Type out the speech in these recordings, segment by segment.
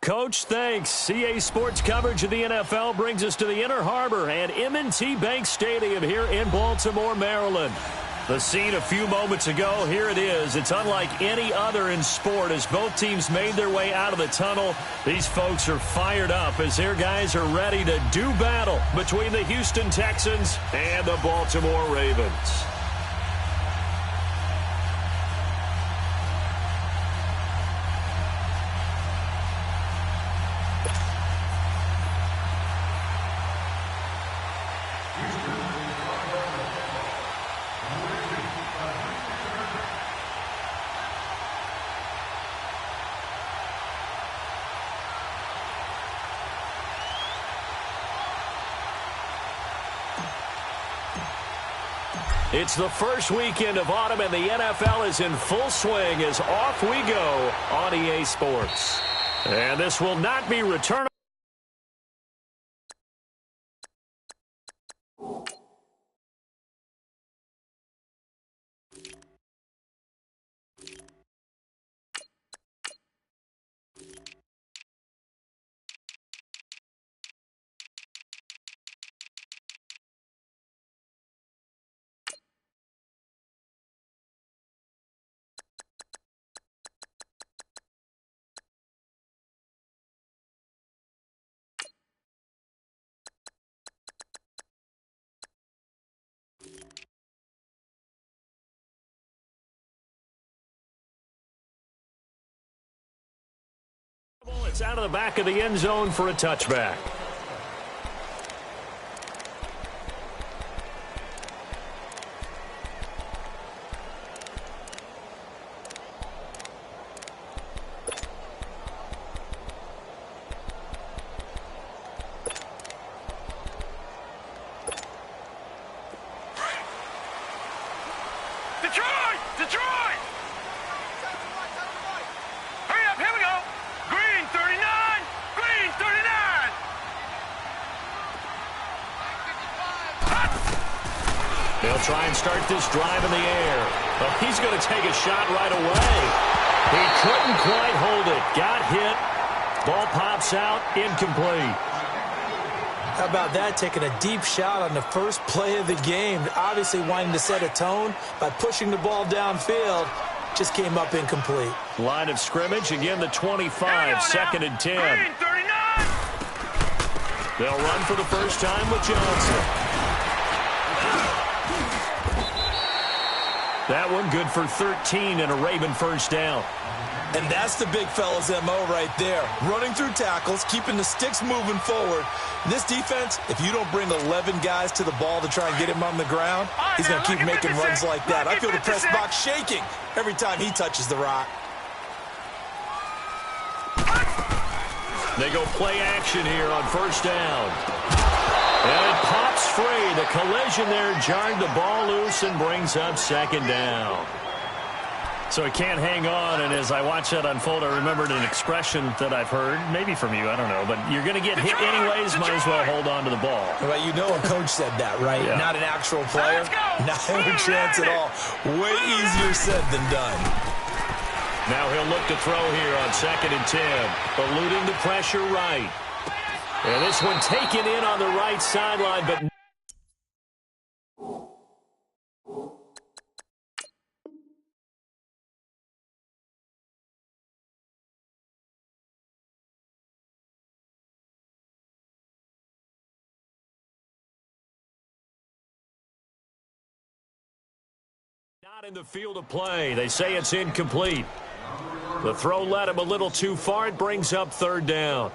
Coach, thanks. CA Sports coverage of the NFL brings us to the Inner Harbor and M&T Bank Stadium here in Baltimore, Maryland. The scene a few moments ago, here it is. It's unlike any other in sport as both teams made their way out of the tunnel. These folks are fired up as their guys are ready to do battle between the Houston Texans and the Baltimore Ravens. It's the first weekend of autumn, and the NFL is in full swing as off we go on EA Sports. And this will not be returned. It's out of the back of the end zone for a touchback. They'll try and start this drive in the air. But he's going to take a shot right away. He couldn't quite hold it. Got hit. Ball pops out. Incomplete. How about that, taking a deep shot on the first play of the game. Obviously wanting to set a tone by pushing the ball downfield. Just came up incomplete. Line of scrimmage. Again, the 25. Second and 10. They'll run for the first time with Johnson. That one good for 13 and a Raven first down. And that's the big fella's MO right there. Running through tackles, keeping the sticks moving forward. This defense, if you don't bring 11 guys to the ball to try and get him on the ground, he's going to keep making runs like that. I feel the press box shaking every time he touches the rock. They go play action here on first down. And it pops free. The collision there jarred the ball loose and brings up second down. So he can't hang on, and as I watch that unfold, I remembered an expression that I've heard, maybe from you, I don't know, but you're going to get hit anyways, might as well hold on to the ball. Well, you know a coach said that, right? Yeah. Not an actual player. Not a chance at all. Way easier said than done. Now he'll look to throw here on second and 10, eluding the pressure right. And this one taken in on the right sideline, but not in the field of play. They say it's incomplete. The throw led him a little too far. It brings up third down.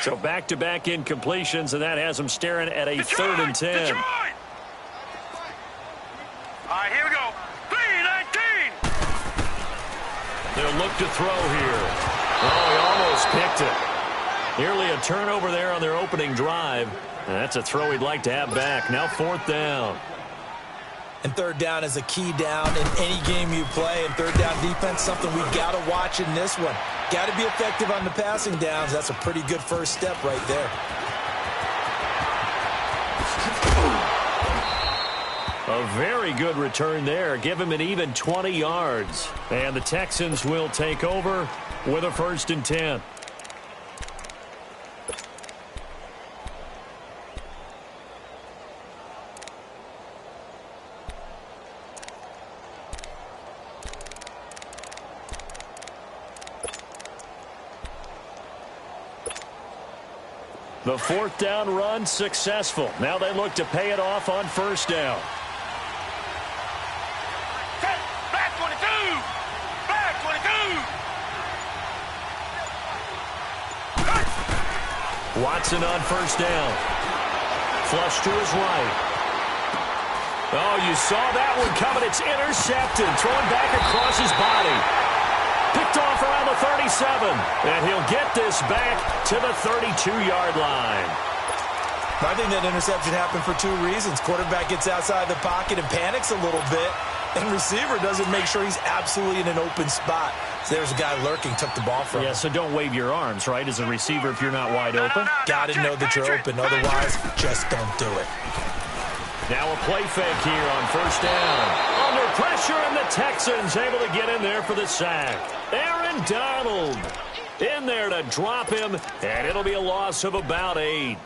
So back-to-back incompletions, and that has him staring at a third and 10. Detroit! All right, here we go. 3-19. They'll look to throw here. Oh, he almost picked it. Nearly a turnover there on their opening drive. And that's a throw he'd like to have back. Now fourth down. And third down is a key down in any game you play. And third down defense, something we got to watch in this one. Got to be effective on the passing downs. That's a pretty good first step right there. A very good return there. Give him an even 20 yards. And the Texans will take over with a 1st and 10. The 4th down run successful. Now they look to pay it off on 1st down. Back 22! Back 22! Watson on 1st down. Flush to his right. Oh, you saw that one coming. It's intercepted. Thrown back across his body. Picked off around the 37. And he'll get this back to the 32-yard line. I think that interception happened for 2 reasons. Quarterback gets outside the pocket and panics a little bit. And receiver doesn't make sure he's absolutely in an open spot. So there's a guy lurking, took the ball from him. Yeah, so don't wave your arms, right, as a receiver if you're not wide open. Got to know that you're open. Otherwise, just don't do it. Now a play fake here on 1st down. Under pressure, and the Texans able to get in there for the sack. Aaron Donald in there to drop him, and it'll be a loss of about 8.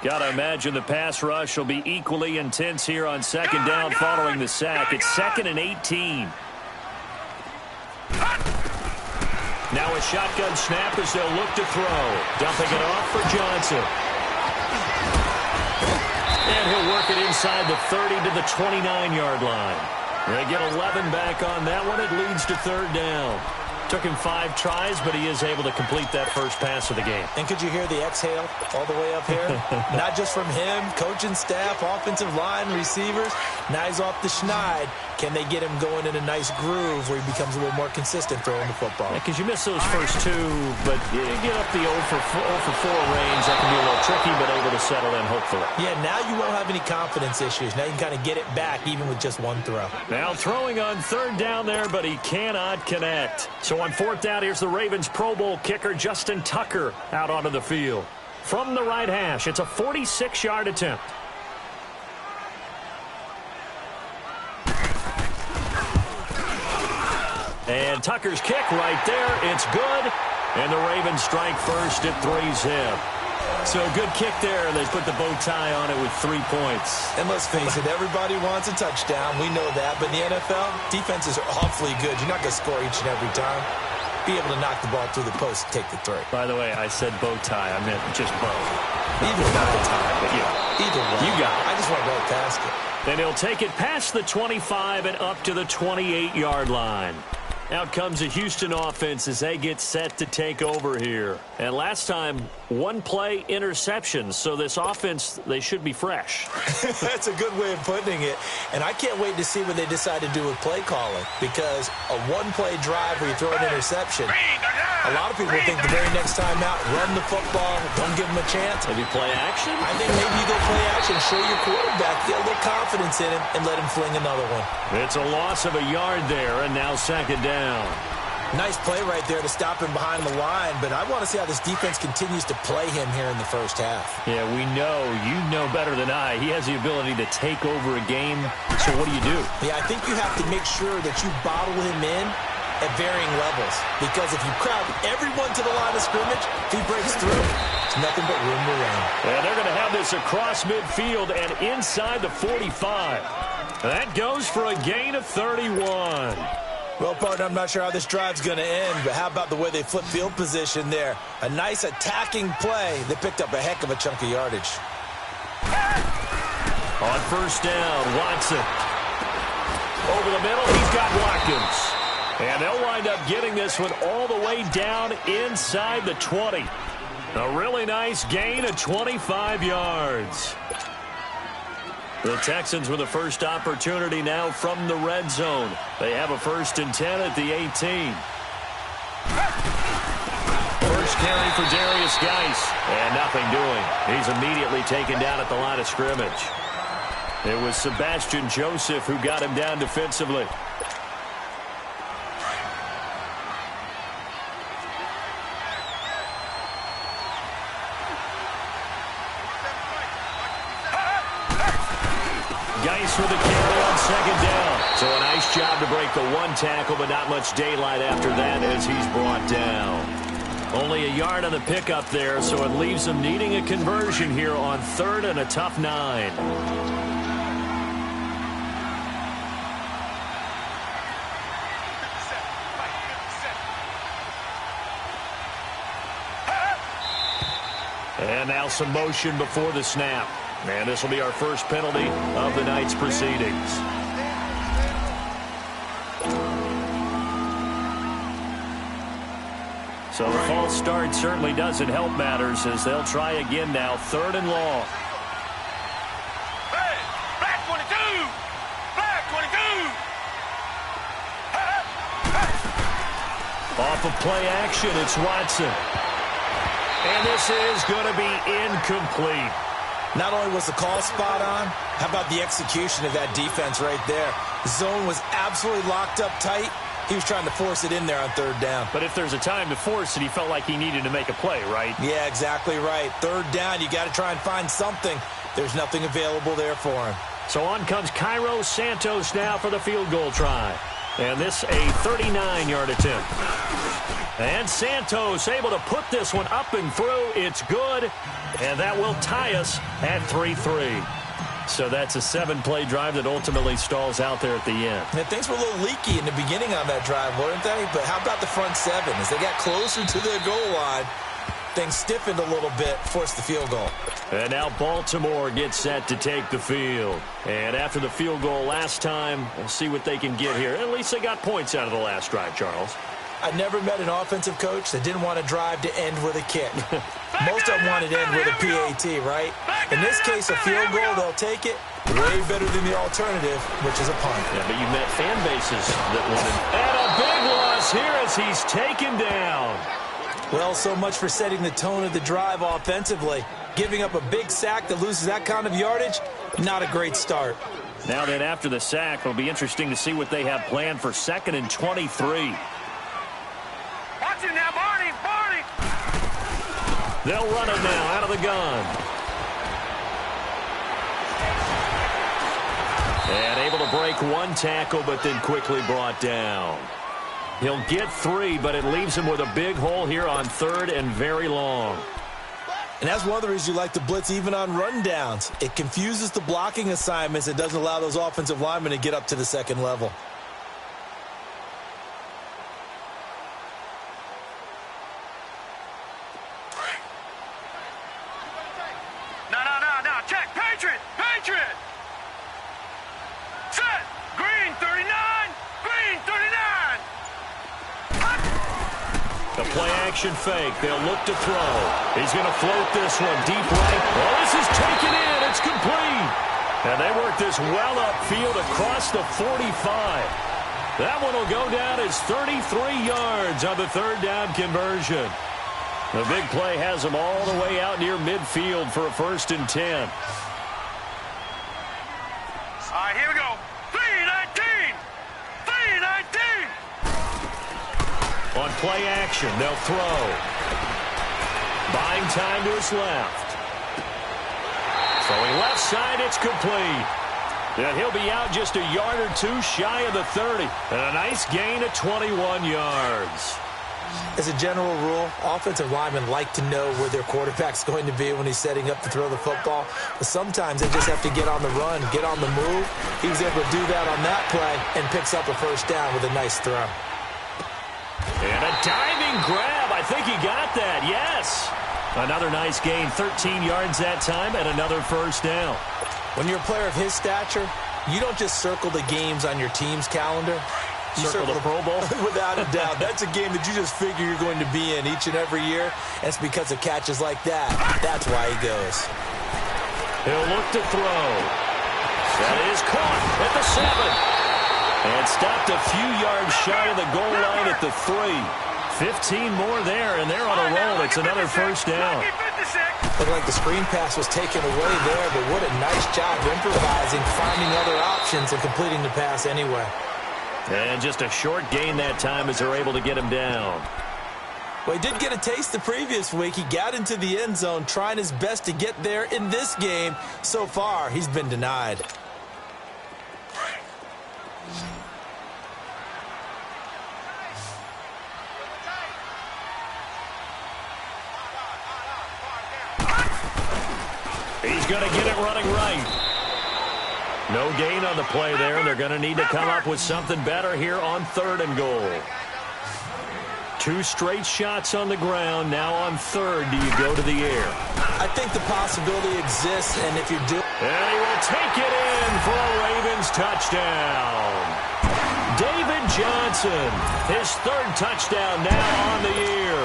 Got to imagine the pass rush will be equally intense here on 2nd down following the sack. It's 2nd and 18. Now a shotgun snap as they'll look to throw. Dumping it off for Johnson. And he'll work it inside the 30 to the 29-yard line. They get 11 back on that one. It leads to 3rd down. Took him 5 tries, but he is able to complete that first pass of the game. And could you hear the exhale all the way up here? Not just from him, coaching staff, offensive line, receivers. Now he's off the schneid. Can they get him going in a nice groove where he becomes a little more consistent throwing the football? Because you miss those first 2, but you get up the 0 for 4 range. That can be a little tricky, but able to settle in, hopefully. Yeah, now you won't have any confidence issues. Now you can kind of get it back even with just 1 throw. Now throwing on 3rd down there, but he cannot connect. So on 4th down, here's the Ravens Pro Bowl kicker, Justin Tucker, out onto the field. From the right hash, it's a 46-yard attempt. And Tucker's kick right there. It's good. And the Ravens strike first at 3-zip. So good kick there. They put the bow tie on it with 3 points. And let's face it, everybody wants a touchdown. We know that. But in the NFL, defenses are awfully good. You're not going to score each and every time. Be able to knock the ball through the post and take the 3. By the way, I said bow tie. I meant just bow. Either way. But yeah. Either way. You got it. I just went right past it. Then he'll take it past the 25 and up to the 28-yard line. Out comes the Houston offense as they get set to take over here. And last time, 1-play interceptions. So this offense, they should be fresh. That's a good way of putting it. And I can't wait to see what they decide to do with play calling. Because a 1-play drive where you throw an interception, a lot of people think the very next time out, run the football, don't give them a chance. Maybe play action? I think maybe you go play action, show your quarterback, get a little confidence in him, and let him fling another one. It's a loss of a yard there, and now 2nd down. Nice play right there to stop him behind the line, but I want to see how this defense continues to play him here in the first half. Yeah, we know. You know better than I. He has the ability to take over a game, so what do you do? Yeah, I think you have to make sure that you bottle him in at varying levels, because if you crowd everyone to the line of scrimmage, if he breaks through, it's nothing but room to run. And they're going to have this across midfield and inside the 45. That goes for a gain of 31. Well, partner, I'm not sure how this drive's going to end, but how about the way they flip field position there? A nice attacking play that picked up a heck of a chunk of yardage. On 1st down, Watson. Over the middle, he's got Watkins. And they'll wind up getting this one all the way down inside the 20. A really nice gain of 25 yards. The Texans with the first opportunity now from the red zone. They have a 1st and 10 at the 18. First carry for Darius Geis. And nothing doing. He's immediately taken down at the line of scrimmage. It was Sebastian Joseph who got him down defensively. Geis with the carry on second down. So a nice job to break the one tackle, but not much daylight after that as he's brought down. Only a yard on the pickup there, so it leaves them needing a conversion here on 3rd and a tough 9. And now some motion before the snap. And this will be our first penalty of the night's proceedings. So the false start certainly doesn't help matters as they'll try again now, 3rd and long. Hey, black 22! Black 22! Off of play action, it's Watson. And this is going to be incomplete. Not only was the call spot on, how about the execution of that defense right there? The zone was absolutely locked up tight. He was trying to force it in there on 3rd down. But if there's a time to force it, he felt like he needed to make a play, right? Yeah, exactly right. 3rd down, you got to try and find something. There's nothing available there for him. So on comes Cairo Santos now for the field goal try. And this a 39-yard attempt. And Santos able to put this one up and through. It's good. And that will tie us at 3-3. So that's a 7-play drive that ultimately stalls out there at the end. Yeah, things were a little leaky in the beginning on that drive, weren't they? But how about the front 7? As they got closer to their goal line, things stiffened a little bit, forced the field goal. And now Baltimore gets set to take the field. And after the field goal last time, we'll see what they can get here. At least they got points out of the last drive, Charles. I never met an offensive coach that didn't want to drive to end with a kick. Most of them wanted to end with a PAT, right? In this case, a field goal, they'll take it. Way better than the alternative, which is a punt. Yeah, but you met fan bases that wanted. And a big loss here as he's taken down. Well, so much for setting the tone of the drive offensively. Giving up a big sack that loses that kind of yardage, not a great start. Now then, after the sack, it'll be interesting to see what they have planned for 2nd and 23. Watch it now, Barney! Barney! They'll run it now out of the gun. And able to break one tackle, but then quickly brought down. He'll get 3, but it leaves him with a big hole here on 3rd and very long. And that's one of the reasons you like to blitz even on rundowns. It confuses the blocking assignments. It doesn't allow those offensive linemen to get up to the 2nd level. No. Check. Patriot! Patriot! Set! Green 39! Green 39! The play action fake. They'll look to throw. He's going to float this one deep right. Oh, this is taken in. It's complete. And they work this well upfield across the 45. That one will go down as 33 yards on the 3rd down conversion. The big play has them all the way out near midfield for a 1st and 10. All right, here we go. 3-19! 3-19! On play action, they'll throw. Buying time to his left. Throwing left side, it's complete. And he'll be out just a yard or 2 shy of the 30. And a nice gain of 21 yards. As a general rule, offensive linemen like to know where their quarterback's going to be when he's setting up to throw the football. But sometimes they just have to get on the run, get on the move. He was able to do that on that play and picks up a 1st down with a nice throw. And a diving grab. I think he got that. Yes. Another nice gain. 13 yards that time and another 1st down. When you're a player of his stature, you don't just circle the games on your team's calendar. You circle the Pro Bowl? Without a doubt. That's a game that you just figure you're going to be in each and every year. And it's because of catches like that. That's why he goes. He'll look to throw. That is caught at the 7. And stopped a few yards shy of the goal line at the 3. 15 more there, and they're on a roll. It's another 1st down. Looked like the screen pass was taken away there, but what a nice job improvising, finding other options, and completing the pass anyway. And just a short gain that time as they're able to get him down. Well, he did get a taste the previous week. He got into the end zone, trying his best to get there in this game. So far, he's been denied. He's going to get it running right. No gain on the play there, and they're going to need to come up with something better here on 3rd and goal. 2 straight shots on the ground. Now on 3rd, do you go to the air? I think the possibility exists, and if you do... And he will take it in for a Ravens touchdown. David Johnson, his 3rd touchdown now on the year.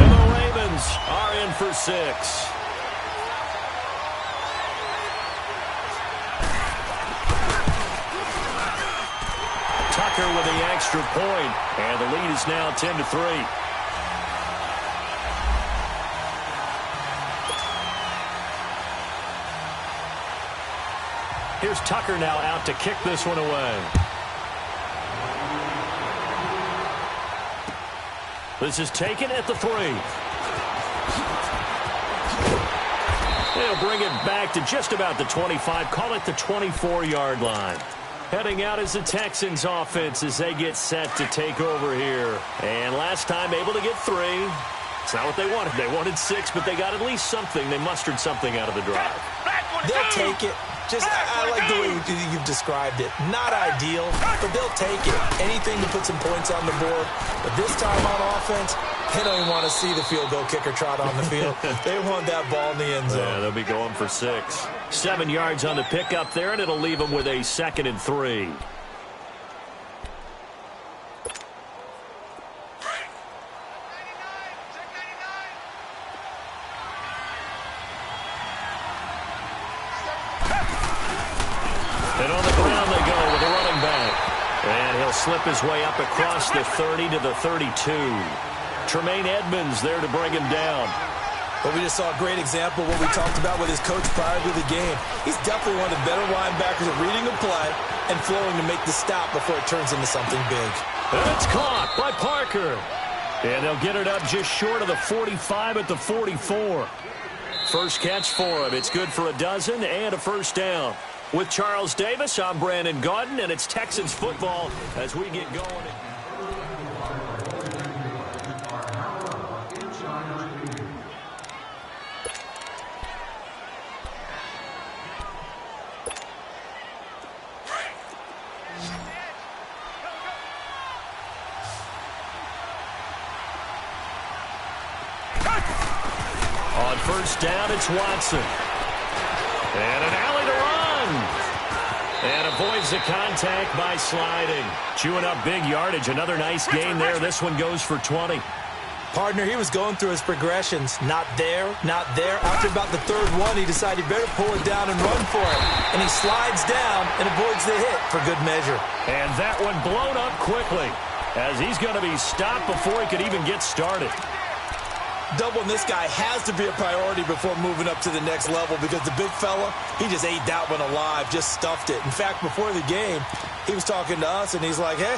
And the Ravens are in for 6. Tucker with the extra point, and the lead is now 10-3. Here's Tucker now out to kick this one away. This is taken at the 3. They'll bring it back to just about the 25. Call it the 24-yard line. Heading out is the Texans offense as they get set to take over here. And last time able to get 3. It's not what they wanted. They wanted 6, but they got at least something. They mustered something out of the drive. They'll take it. I like the way you've described it. Not ideal, but they'll take it. Anything to put some points on the board. But this time on offense, they don't even want to see the field goal kicker trot on the field. They want that ball in the end zone. Yeah, they'll be going for 6. 7 yards on the pickup there, and it'll leave them with a 2nd and 3. And on the ground they go with a running back. And he'll slip his way up across the 30 to the 32. Tremaine Edmonds there to bring him down. Well, we just saw a great example of what we talked about with his coach prior to the game. He's definitely one of the better linebackers at reading a play and flowing to make the stop before it turns into something big. And it's caught by Parker. And they'll get it up just short of the 45 at the 44. First catch for him. It's good for a dozen and a first down. With Charles Davis, I'm Brandon Gaudin, and it's Texans football as we get going. On first down, it's Watson. And an alley to run. And avoids the contact by sliding. Chewing up big yardage. Another nice gain there. This one goes for 20. Partner, he was going through his progressions. Not there, not there. After about the 3rd one, he decided he better pull it down and run for it. And he slides down and avoids the hit for good measure. And that one blown up quickly as he's going to be stopped before he could even get started. Doubling this guy has to be a priority before moving up to the next level because the big fella, he just ate that one alive, just stuffed it. In fact, before the game, he was talking to us, and he's like, hey,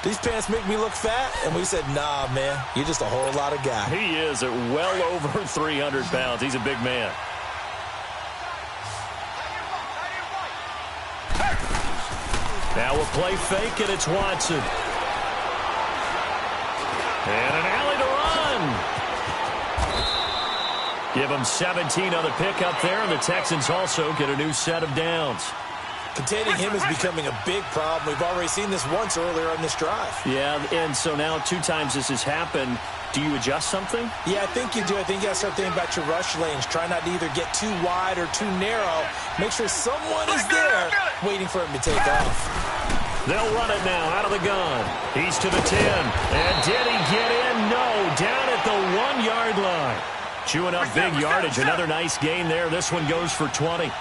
these pants make me look fat? And we said, nah, man, you're just a whole lot of guy. He is at well over 300 pounds. He's a big man. Now we'll play fake, and it's Watson. And an alley to run. Give them 17 on the pickup there, and the Texans also get a new set of downs. Containing him is becoming a big problem. We've already seen this once earlier on this drive. Yeah, and so now 2 times this has happened. Do you adjust something? Yeah, I think you do. I think you got to start thinking about your rush lanes. Try not to either get too wide or too narrow. Make sure someone is there waiting for him to take off. They'll run it now out of the gun. He's to the 10. And did he get in? No, down at the 1-yard line. Chewing up big yardage. Another nice gain there. This one goes for 20. I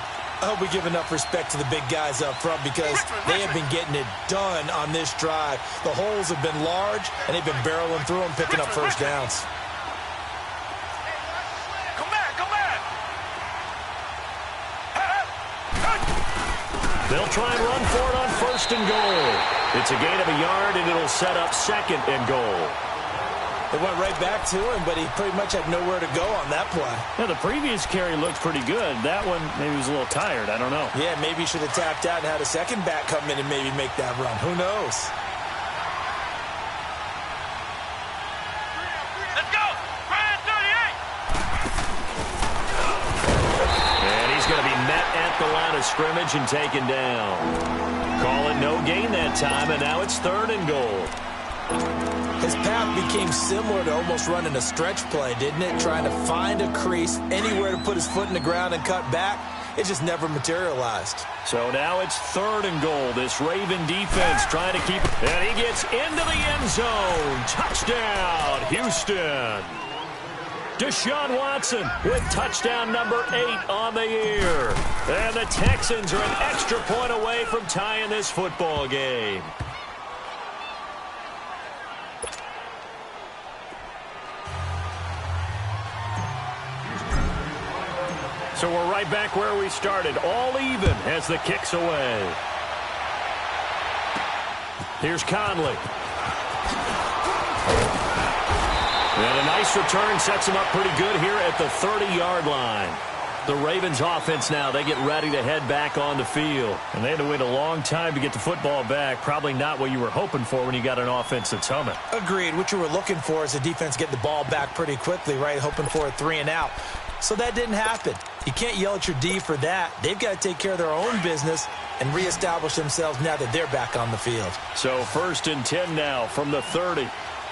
hope we give enough respect to the big guys up front because they have been getting it done on this drive. The holes have been large, and they've been barreling through them, picking up first downs. Come back, come back. They'll try and run for it on first and goal. It's a gain of a yard, and it'll set up 2nd and goal. They went right back to him, but he pretty much had nowhere to go on that play. Yeah, the previous carry looked pretty good. That one, maybe he was a little tired. I don't know. Yeah, maybe he should have tapped out and had a second back come in and maybe make that run. Who knows? Let's go. Ryan 38. the line of scrimmage and taken down. Call it no gain that time, and now it's 3rd and goal. His path became similar to almost running a stretch play, didn't it? Trying to find a crease, anywhere to put his foot in the ground and cut back. It just never materialized. So now it's 3rd and goal. This Raven defense trying to keep... And he gets into the end zone. Touchdown, Houston. Deshaun Watson with touchdown number 8 on the year. And the Texans are an extra point away from tying this football game. So we're right back where we started, all even as the kick's away. Here's Conley. And a nice return sets him up pretty good here at the 30-yard line. The Ravens offense now, they get ready to head back on the field. And they had to wait a long time to get the football back. Probably not what you were hoping for when you got an offense that's humming. Agreed. What you were looking for is the defense getting the ball back pretty quickly, right? Hoping for a 3 and out. So that didn't happen. You can't yell at your D for that. They've got to take care of their own business and reestablish themselves now that they're back on the field. So 1st and 10 now from the 30.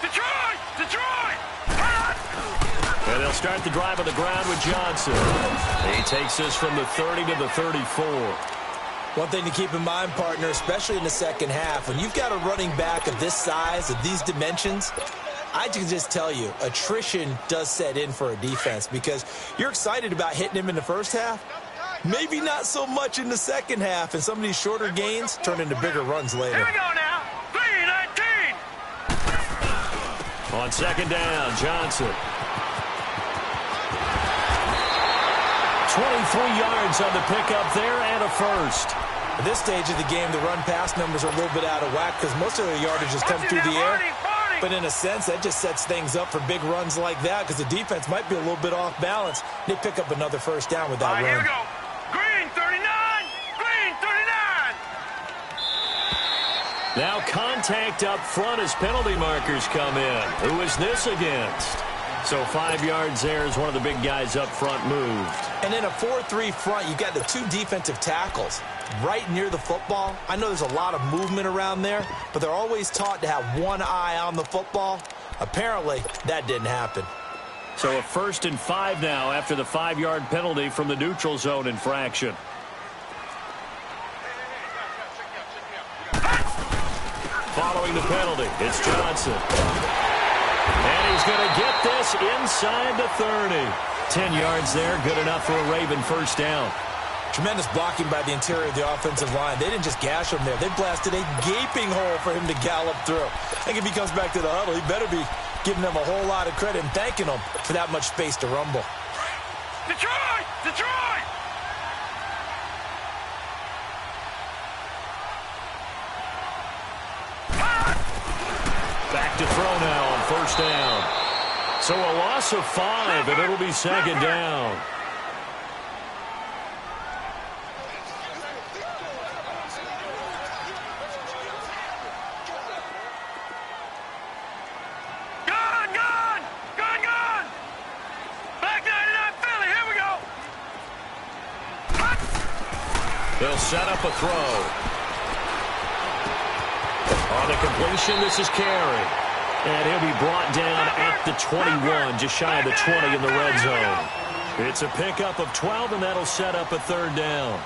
Detroit! Detroit! And they'll start the drive on the ground with Johnson. He takes this from the 30 to the 34. One thing to keep in mind, partner, especially in the second half, when you've got a running back of this size, of these dimensions, I can just tell you, attrition does set in for a defense because you're excited about hitting him in the first half. Maybe not so much in the second half, and some of these shorter gains turn into bigger runs later. Here we go now. 3-19. On 2nd down, Johnson. 23 yards on the pickup there and a first. At this stage of the game, the run-pass numbers are a little bit out of whack because most of their yardage has come through the air. But in a sense, that just sets things up for big runs like that because the defense might be a little bit off balance. They pick up another first down with that run. Here we go. Green 39. Green 39. Now contact up front as penalty markers come in. Who is this against? So 5 yards there as one of the big guys up front moved. And in a 4-3 front, you've got the 2 defensive tackles right near the football. I know there's a lot of movement around there, but they're always taught to have one eye on the football. Apparently, that didn't happen. So a 1st and 5 now after the 5-yard penalty from the neutral zone infraction. Following the penalty, it's Johnson. And he's going to get this inside the 30. 10 yards there, good enough for a Raven first down. Tremendous blocking by the interior of the offensive line. They didn't just gash him there. They blasted a gaping hole for him to gallop through. I think if he comes back to the huddle, he better be giving them a whole lot of credit and thanking them for that much space to rumble. Detroit! Detroit! Back to throw now on 1st down. So a loss of 5, and it'll be 2nd down. Gone! Gone! Gone! Gone! Back 99 Philly, here we go! They'll set up a throw. On the completion, this is Carey. And he'll be brought down at the 21, just shy of the 20 in the red zone. It's a pickup of 12, and that'll set up a 3rd down.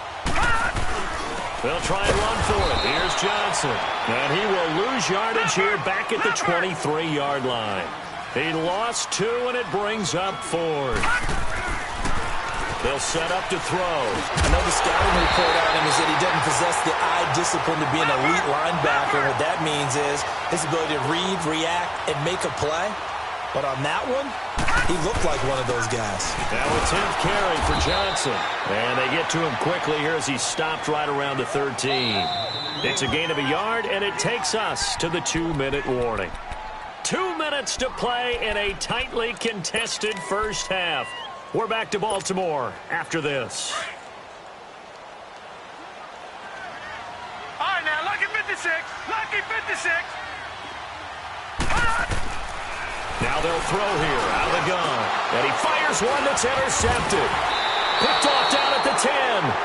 They'll try and run for it. Here's Johnson. And he will lose yardage here back at the 23-yard line. He lost 2, and it brings up 4th. They'll set up to throw. I know the scouting report on him is that he doesn't possess the eye discipline to be an elite linebacker. What that means is his ability to read, react, and make a play. But on that one, he looked like one of those guys. Now a 10th carry for Johnson. And they get to him quickly here as he stopped right around the 13. It's a gain of a yard, and it takes us to the 2-minute warning. 2 minutes to play in a tightly contested first half. We're back to Baltimore after this. All right, now, lucky 56. Lucky 56. Now they'll throw here out of the gun. And he fires one that's intercepted. Picked off down at the 10.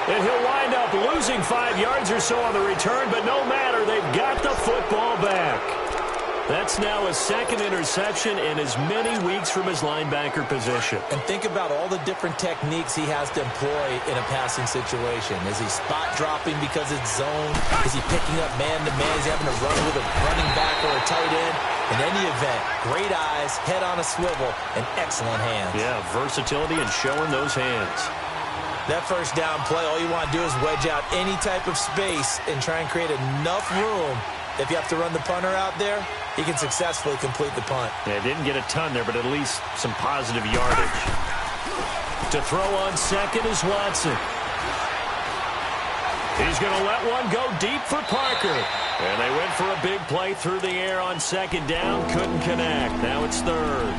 And he'll wind up losing 5 yards or so on the return, but no matter, they've got the football back. That's now his second interception in as many weeks from his linebacker position. And think about all the different techniques he has to employ in a passing situation. Is he spot dropping because it's zone? Is he picking up man-to-man? Is he having to run with a running back or a tight end? In any event, great eyes, head on a swivel, and excellent hands. Yeah, versatility and showing those hands. That first down play, all you want to do is wedge out any type of space and try and create enough room. If you have to run the punter out there, he can successfully complete the punt. Yeah, didn't get a ton there, but at least some positive yardage. To throw on second is Watson. He's going to let one go deep for Parker. And they went for a big play through the air on second down. Couldn't connect. Now it's third.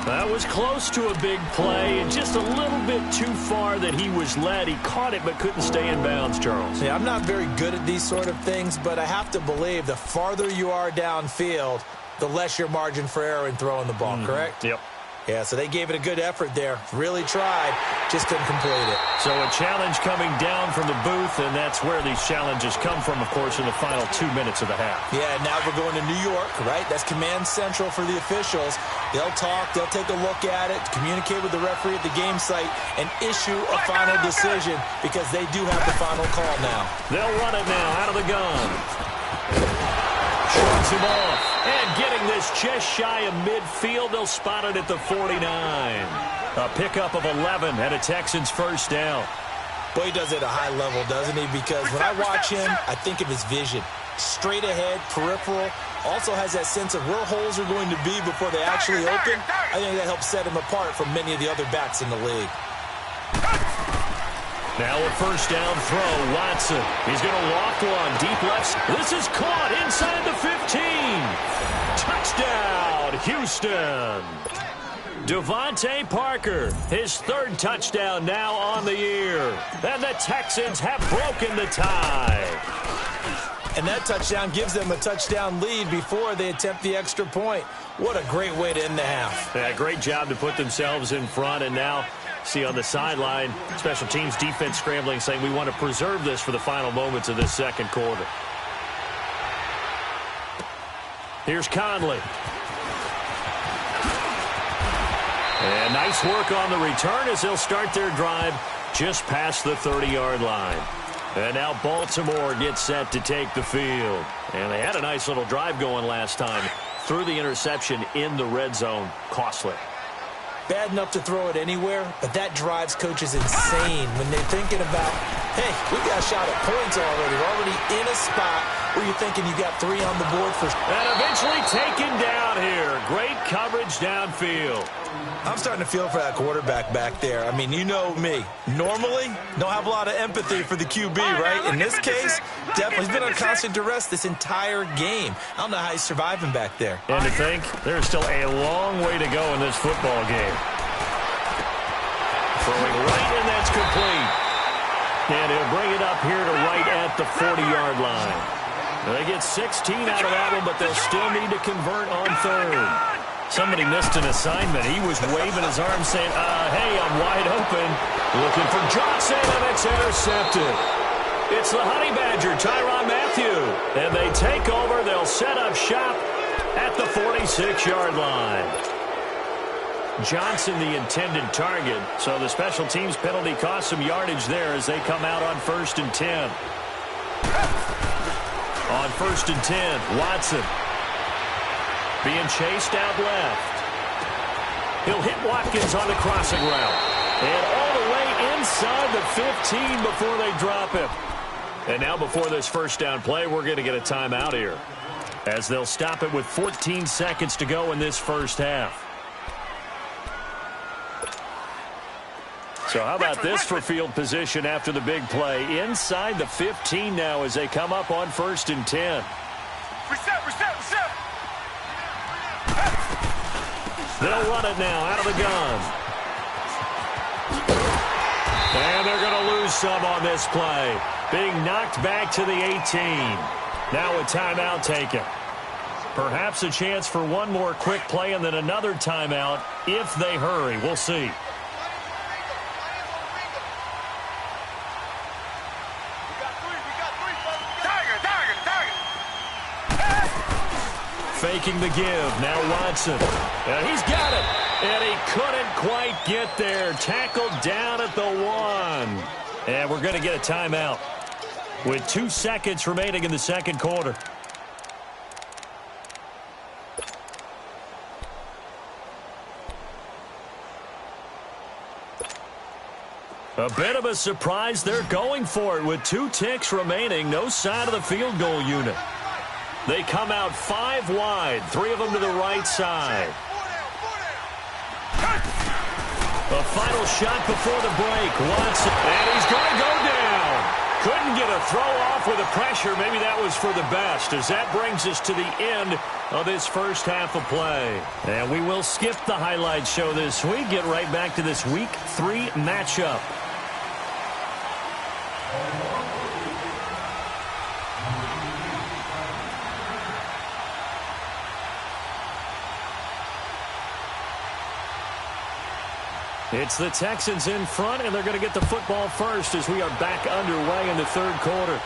That was close to a big play, and just a little bit too far that he was led. He caught it but couldn't stay in bounds, Charles. Yeah, I'm not very good at these sort of things, but I have to believe the farther you are downfield, the less your margin for error in throwing the ball, correct? Yep. Yeah, so they gave it a good effort there. Really tried, just couldn't complete it. So a challenge coming down from the booth, and that's where these challenges come from, of course, in the final 2 minutes of the half. Yeah, now we're going to New York, right? That's command central for the officials. They'll talk, they'll take a look at it, communicate with the referee at the game site, and issue a final decision because they do have the final call now. They'll run it now out of the gun. Shrugs him off. And getting this just shy of midfield, they'll spot it at the 49. A pickup of 11 and a Texans first down. Boy, he does it at a high level, doesn't he? Because when I watch him, I think of his vision. Straight ahead, peripheral. Also has that sense of where holes are going to be before they actually open. I think that helps set him apart from many of the other backs in the league. Now a first down throw, Watson. He's going to loft one, deep left. This is caught inside the 15. Touchdown, Houston. Devontae Parker, his third touchdown now on the year. And the Texans have broken the tie. And that touchdown gives them a touchdown lead before they attempt the extra point. What a great way to end the half. Yeah, great job to put themselves in front, and now see on the sideline, special teams defense scrambling, saying we want to preserve this for the final moments of this second quarter. Here's Conley. And nice work on the return as they'll start their drive just past the 30-yard line. And now Baltimore gets set to take the field. And they had a nice little drive going last time. Threw the interception in the red zone. Costly. Bad enough to throw it anywhere, but that drives coaches insane when they're thinking about, hey, we got a shot at points already. We're already in a spot where you're thinking you got 3 on the board for. And eventually taken down here. Great coverage downfield. I'm starting to feel for that quarterback back there. I mean, you know me. Normally, don't have a lot of empathy for the QB, right? In this case, definitely. He's been on constant duress this entire game. I don't know how he's surviving back there. And to think, there's still a long way to go in this football game. Throwing right, and that's complete. And he'll bring it up here to right at the 40-yard line. They get 16 out of that one, but they'll still need to convert on third. Somebody missed an assignment. He was waving his arm saying, hey, I'm wide open. Looking for Johnson, and it's intercepted. It's the Honey Badger, Tyrann Mathieu. And they take over. They'll set up shop at the 46-yard line. Johnson, the intended target. So the special teams penalty cost some yardage there as they come out on 1st and 10. On 1st and 10, Watson. Being chased out left. He'll hit Watkins on the crossing route. And all the way inside the 15 before they drop him. And now before this first down play, we're going to get a timeout here, as they'll stop it with 14 seconds to go in this first half. So how about this for field position after the big play? Inside the 15 now as they come up on 1st and 10. Reset. They'll run it now out of the gun. And they're going to lose some on this play. Being knocked back to the 18. Now a timeout taken. Perhaps a chance for one more quick play and then another timeout if they hurry. We'll see. Faking the give. Now Watson. And he's got it. And he couldn't quite get there. Tackled down at the 1. And we're going to get a timeout with 2 seconds remaining in the second quarter. A bit of a surprise. They're going for it with 2 ticks remaining. No sign of the field goal unit. They come out 5 wide, 3 of them to the right side. The final shot before the break. Watson, and he's going to go down. Couldn't get a throw off with the pressure. Maybe that was for the best, as that brings us to the end of this first half of play. And we will skip the highlight show this week. Get right back to this Week 3 matchup. It's the Texans in front, and they're going to get the football first as we are back underway in the third quarter.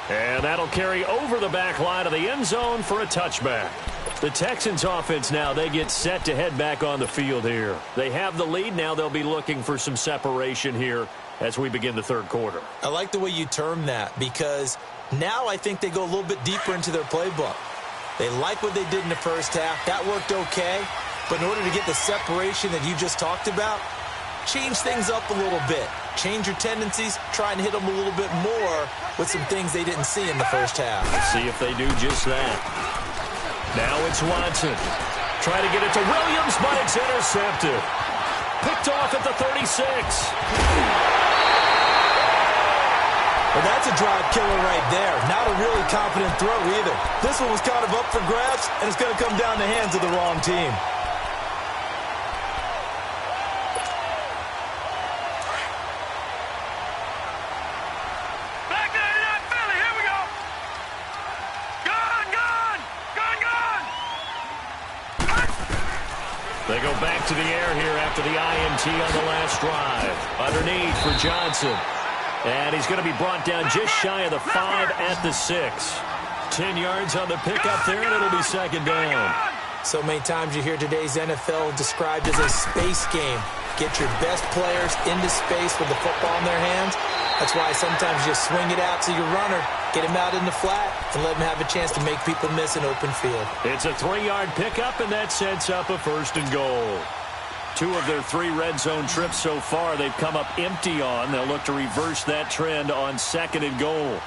And that'll carry over the back line of the end zone for a touchback. The Texans offense now, they get set to head back on the field here. They have the lead. Now they'll be looking for some separation here as we begin the third quarter. I like the way you term that, because now I think they go a little bit deeper into their playbook. They like what they did in the first half. That worked okay. But in order to get the separation that you just talked about, change things up a little bit. Change your tendencies. Try and hit them a little bit more with some things they didn't see in the first half. Let's see if they do just that. Now it's Watson. Try to get it to Williams, but it's intercepted. Picked off at the 36. Well, that's a drive killer right there. Not a really confident throw either. This one was kind of up for grabs, and it's going to come down the hands of the wrong team. They go back to the air here after the INT on the last drive. Underneath for Johnson. And he's going to be brought down just shy of the 5 at the 6. 10 yards on the pickup there, and it'll be second down. So many times you hear today's NFL described as a space game. Get your best players into space with the football in their hands. That's why sometimes you swing it out to your runner, get him out in the flat, and let him have a chance to make people miss an open field. It's a 3-yard pickup, and that sets up a 1st and goal. 2 of their 3 red zone trips so far they've come up empty on. They'll look to reverse that trend on 2nd and goal.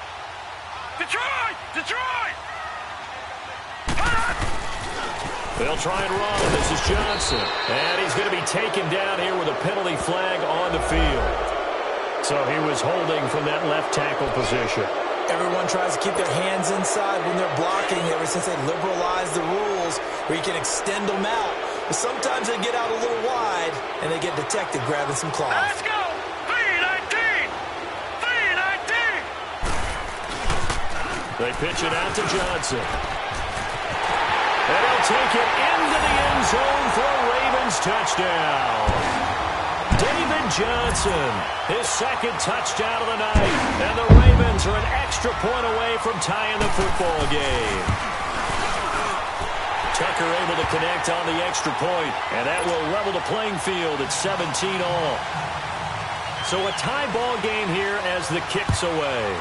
Detroit! Detroit! They'll try and run. This is Johnson. And he's going to be taken down here with a penalty flag on the field. So he was holding from that left tackle position. Everyone tries to keep their hands inside when they're blocking ever since they liberalized the rules where you can extend them out. But sometimes they get out a little wide and they get detected grabbing some cloth. Let's go! 3-19! 3-19! They pitch it out to Johnson. And he'll take it into the end zone for a Ravens touchdown. David Johnson, his 2nd touchdown of the night. And the Ravens are an extra point away from tying the football game. Tucker able to connect on the extra point, and that will level the playing field at 17 all. So a tie ball game here as the kick's away.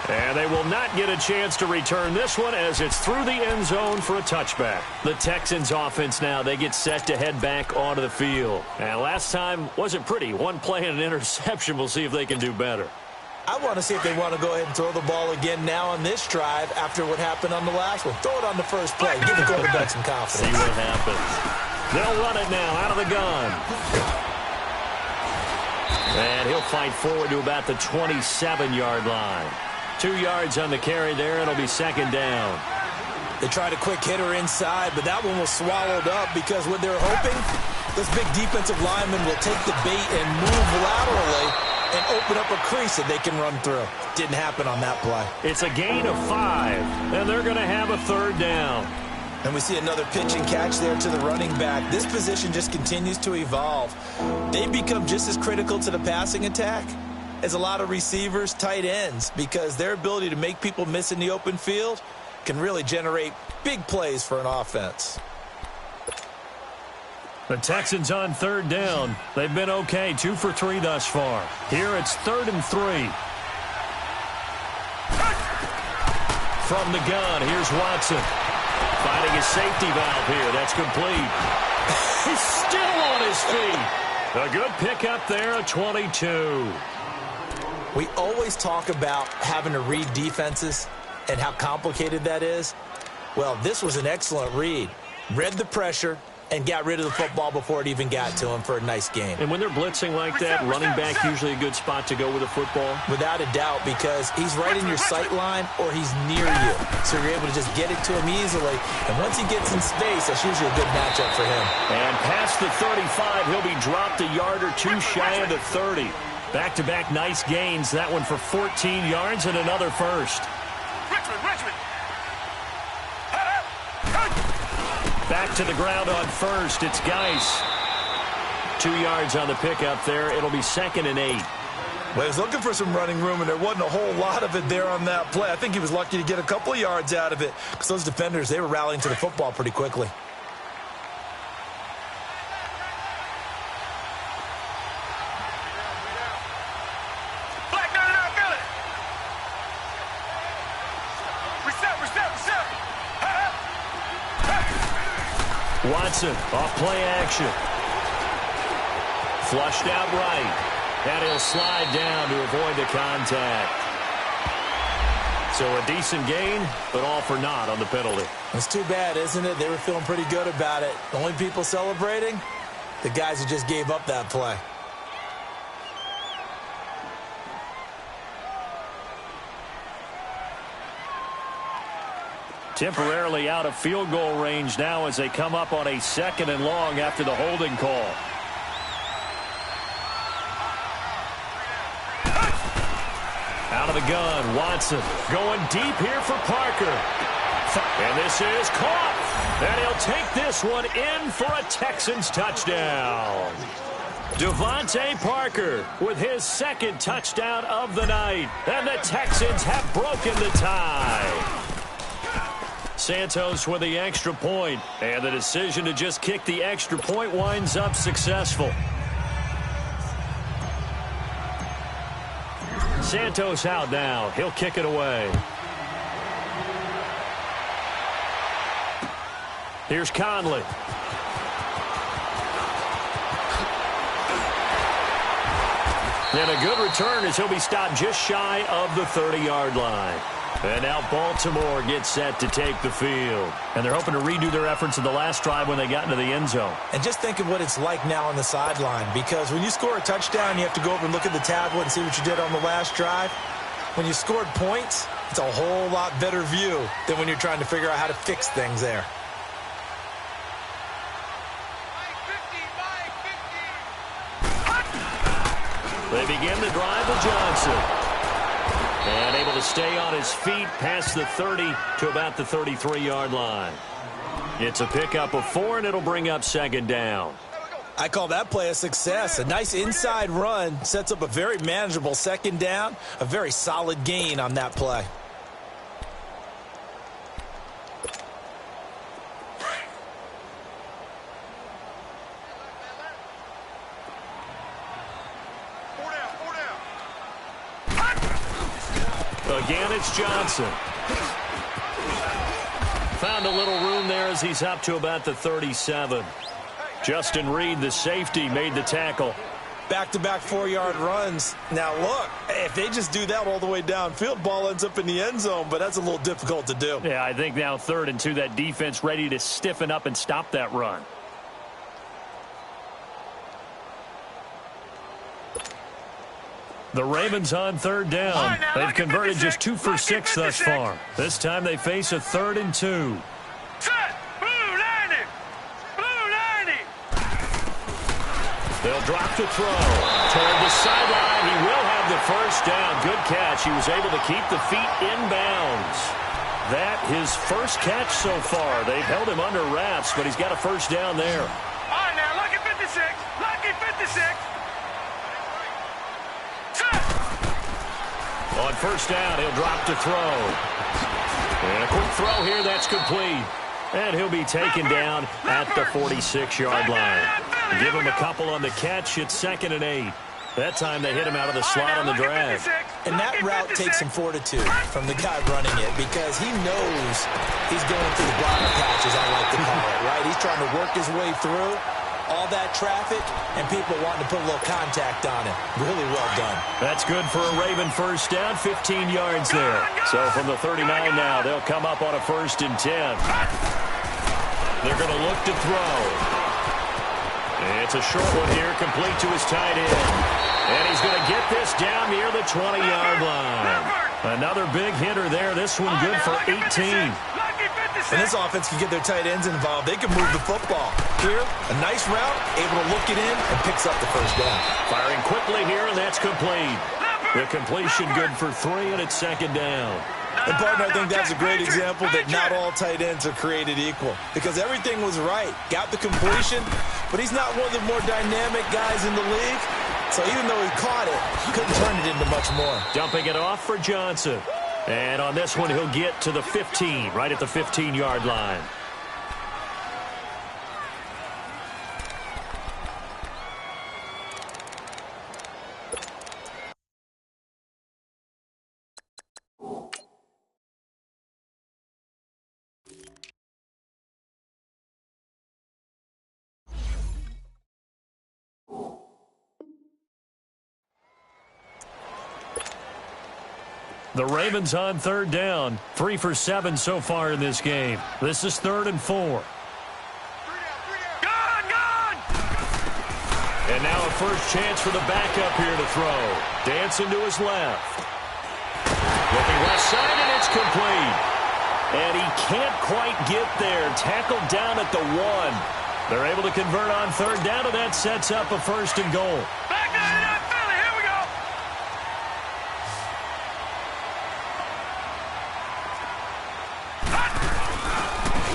And they will not get a chance to return this one as it's through the end zone for a touchback. The Texans offense now, they get set to head back onto the field. And last time wasn't pretty. 1 play and an interception. We'll see if they can do better. I want to see if they want to go ahead and throw the ball again now on this drive after what happened on the last one. Throw it on the first play. Give the quarterback some confidence. See what happens. They'll run it now out of the gun. And he'll fight forward to about the 27-yard line. 2 yards on the carry there. It'll be second down. They tried a quick hitter inside, but that one was swallowed up because what they're hoping, this big defensive lineman will take the bait and move laterally and open up a crease that they can run through. Didn't happen on that play. It's a gain of 5, and they're going to have a 3rd down. And we see another pitch and catch there to the running back. This position just continues to evolve. They become just as critical to the passing attack is a lot of receivers, tight ends, because their ability to make people miss in the open field can really generate big plays for an offense. The Texans on third down. They've been okay, 2 for 3 thus far. Here it's 3rd and 3. From the gun, here's Watson. Finding his safety valve here. That's complete. He's still on his feet. A good pickup there, a 22. We always talk about having to read defenses and how complicated that is. Well, this was an excellent read. Read the pressure and got rid of the football before it even got to him for a nice game. And when they're blitzing like that, running back usually a good spot to go with the football? Without a doubt, because he's right in your sight line or he's near you. So you're able to just get it to him easily. And once he gets in space, that's usually a good matchup for him. And past the 35, he'll be dropped a yard or two shy of the 30. Back-to-back nice gains. That one for 14 yards and another first. Richmond. Back to the ground on first. It's Geis. 2 yards on the pickup there. It'll be 2nd and 8. Well, he was looking for some running room, and there wasn't a whole lot of it there on that play. I think he was lucky to get a couple of yards out of it because those defenders, they were rallying to the football pretty quickly. Watson off play action. Flushed out right. And he'll slide down to avoid the contact. So a decent gain, but all for naught on the penalty. It's too bad, isn't it? They were feeling pretty good about it. The only people celebrating, the guys who just gave up that play. Temporarily out of field goal range now as they come up on a 2nd and long after the holding call. Out of the gun, Watson going deep here for Parker. And this is caught. And he'll take this one in for a Texans touchdown. Devontae Parker with his 2nd touchdown of the night. And the Texans have broken the tie. Santos with the extra point, and the decision to just kick the extra point winds up successful. Santos out now. He'll kick it away. Here's Conley. And a good return as he'll be stopped just shy of the 30-yard line. And now Baltimore gets set to take the field. And they're hoping to redo their efforts in the last drive when they got into the end zone. And just think of what it's like now on the sideline. Because when you score a touchdown, you have to go over and look at the tablet and see what you did on the last drive. When you scored points, it's a whole lot better view than when you're trying to figure out how to fix things there. They begin the drive with Johnson. And able to stay on his feet past the 30 to about the 33-yard line. It's a pickup of 4, and it'll bring up 2nd down. I call that play a success. A nice inside run sets up a very manageable 2nd down. A very solid gain on that play. Again, it's Johnson. Found a little room there as he's up to about the 37. Justin Reed, the safety, made the tackle. Back-to-back 4-yard runs. Now, look, if they just do that all the way downfield, ball ends up in the end zone, but that's a little difficult to do. Yeah, I think now 3rd and 2, that defense ready to stiffen up and stop that run. The Ravens on 3rd down. They've converted just 2 for 6 thus far. This time they face a 3rd and 2. Set! Blue 90! Blue 90! They'll drop to throw. Toward the sideline. He will have the first down. Good catch. He was able to keep the feet inbounds. That his first catch so far. They've held him under wraps, but he's got a first down there. All right, now, lucky 56. Lucky 56. Set! first down, he'll drop to throw. And a quick throw here, that's complete. And he'll be taken down at the 46-yard line. Give him a couple on the catch. It's 2nd and 8. That time they hit him out of the slot on the drag. And that route takes some fortitude from the guy running it because he knows he's going through the briar patch, as I like to call it, right? He's trying to work his way through all that traffic and people wanting to put a little contact on it. Really well done. That's good for a Raven first down, 15 yards there. So from the 39 now, they'll come up on a 1st and 10. They're going to look to throw. It's a short one here, complete to his tight end. And he's going to get this down near the 20-yard line. Another big hitter there. This one good for 18. And this offense can get their tight ends involved. They can move the football. Here, a nice route, able to look it in, and picks up the first down. Firing quickly here, and that's complete. The completion good for 3, and it's 2nd down. And, partner, I think that's a great example that not all tight ends are created equal because everything was right. Got the completion, but he's not one of the more dynamic guys in the league. So even though he caught it, he couldn't turn it into much more. Dumping it off for Johnson. And on this one, he'll get to the 15, right at the 15-yard line. The Ravens on 3rd down. 3 for 7 so far in this game. This is 3rd and 4. And now a first chance for the backup here to throw. Dancing to his left. Looking left side, and it's complete. And he can't quite get there. Tackled down at the 1. They're able to convert on 3rd down, and that sets up a 1st and goal.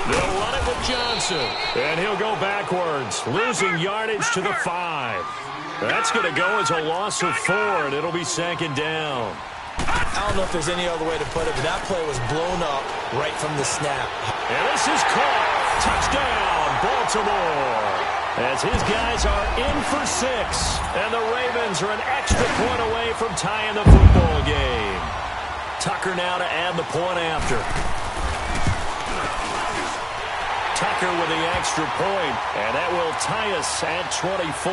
They'll run it with Johnson. And he'll go backwards, losing yardage to the 5. That's going to go as a loss of 4, and it'll be 2nd down. I don't know if there's any other way to put it, but that play was blown up right from the snap. And this is caught. Touchdown, Baltimore. As his guys are in for 6. And the Ravens are an extra point away from tying the football game. Tucker now to add the point after. Tucker with the extra point, and that will tie us at 24.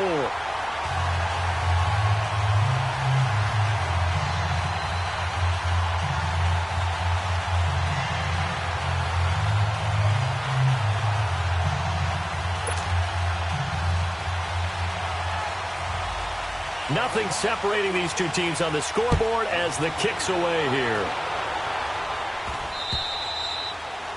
Nothing separating these two teams on the scoreboard as the kick's away here.